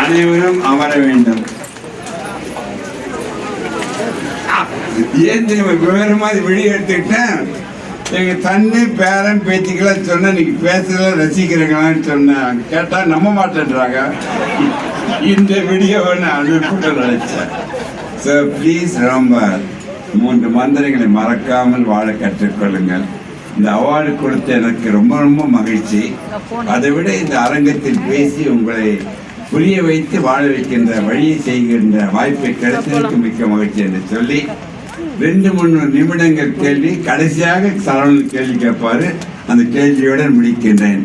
அனைவரும் அமர வேண்டும். ஏன் தெரியுமா விவரமா வெளியே எடுத்துக்கிட்டேன். எங்க தண்ணி பேரன் பேச்சுக்கெல்லாம் சொன்ன நீங்க பேசுறத ரசிக்கிறீங்களான்னு சொன்னேன். கேட்டா நம்ப மாட்டேன்றாங்க. இந்த வீடியோவை நான் அனுப்பிட்டு நினைச்சேன். ஸோ ப்ளீஸ் ரொம்ப 3 மந்திரங்களை மறக்காமல் வாழ கற்றுக்கொள்ளுங்கள். இந்த அவார்டு கொடுத்த எனக்கு ரொம்ப ரொம்ப மகிழ்ச்சி. அதை விட இந்த அரங்கத்தில் பேசி உங்களை புரிய வைத்து வாழ வைக்கின்ற வழியை செய்கின்ற வாய்ப்பை கிடைத்ததற்கு மிக்க மகிழ்ச்சி என்று சொல்லி 2-3 நிமிடங்கள் கேள்வி, கடைசியாக சரவணன் கேள்வி கேட்பாரு. அந்த கேள்வியுடன் முடிக்கின்றேன்.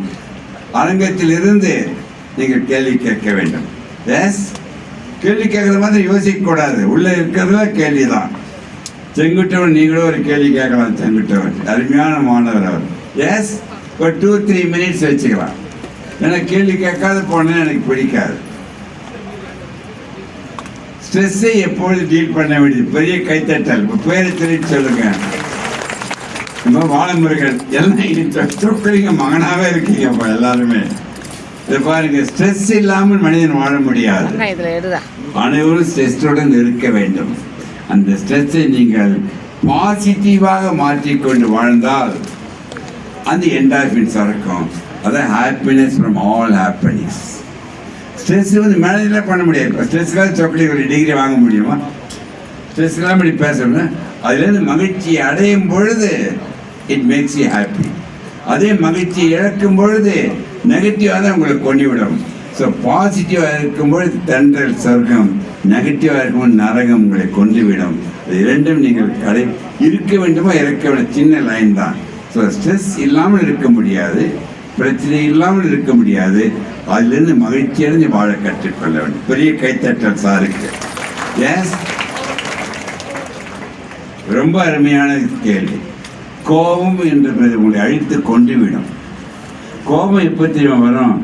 அரங்கத்தில் இருந்து நீங்கள் கேள்வி கேட்க வேண்டும். எஸ், கேள்வி கேட்கற மாதிரி யோசிக்க கூடாது. உள்ள இருக்கிறதுல கேள்விதான். செங்குட்டவன் நீங்களும் ஒரு கேள்வி கேட்கலாம். செங்குட்டவன் அருமையான மாணவர் அவர். எஸ், ஒரு 2-3 மினிட்ஸ் வச்சுக்கலாம். ஏன்னா கேள்வி கேட்காத போனேன்னு எனக்கு பிடிக்காது. ஸ்ட்ரெஸ்ஸை எப்பொழுது டீல் பண்ண வேண்டியது? பெரிய கைத்தட்டல். பேரை தெரிவித்து சொல்லுங்க. வாழமுருகன் எல்லாம் சொற்களிங்க மகனாவே இருக்கீங்க எல்லாருமே. இதை பாருங்க, ஸ்ட்ரெஸ் இல்லாமல் மனிதன் வாழ முடியாது. அனைவரும் ஸ்ட்ரெஸ்ஸுடன் இருக்க வேண்டும். அந்த ஸ்ட்ரெஸ்ஸை நீங்கள் பாசிட்டிவாக மாற்றிக்கொண்டு வாழ்ந்தால் அந்த என்டார்பின்ஸ் இருக்கும். அதான் happiness from all happiness. Stress வந்து மேனேஜ்லாம் பண்ண முடியாது. இப்போ ஸ்ட்ரெஸ்லாம் சொக்கலி ஒரு டிகிரி வாங்க முடியுமா? ஸ்ட்ரெஸ்லாம் இப்படி பேசணும். அதுலேருந்து மகிழ்ச்சியை அடையும் பொழுது இட் மேக்ஸ் யூ ஹாப்பி. அதே மகிழ்ச்சியை இழக்கும் பொழுது நெகட்டிவாக தான் உங்களை கொண்டுவிடும். ஸோ பாசிட்டிவாக இருக்கும்பொழுது தென்றல் சொர்க்கம், நெகட்டிவாக இருக்கும்போது நரகம் உங்களை கொண்டுவிடும். இது இரண்டும் நீங்கள் இருக்க வேண்டுமா இறக்க வேண்டும். சின்ன லைன் தான். ஸோ ஸ்ட்ரெஸ் இல்லாமல் இருக்க முடியாது, பிரச்சனை இல்லாமல் இருக்க முடியாது. அதிலிருந்து மகிழ்ச்சியடைந்து வாழ கற்றுக்கொள்ள வேண்டும். பெரிய கைத்தட்டல் சாருக்கு. எஸ், ரொம்ப அருமையான கேள்வி. கோபம் என்று உங்களை அழித்து கொண்டுவிடும். கோபம் எப்போ தெரியுமா வரும்?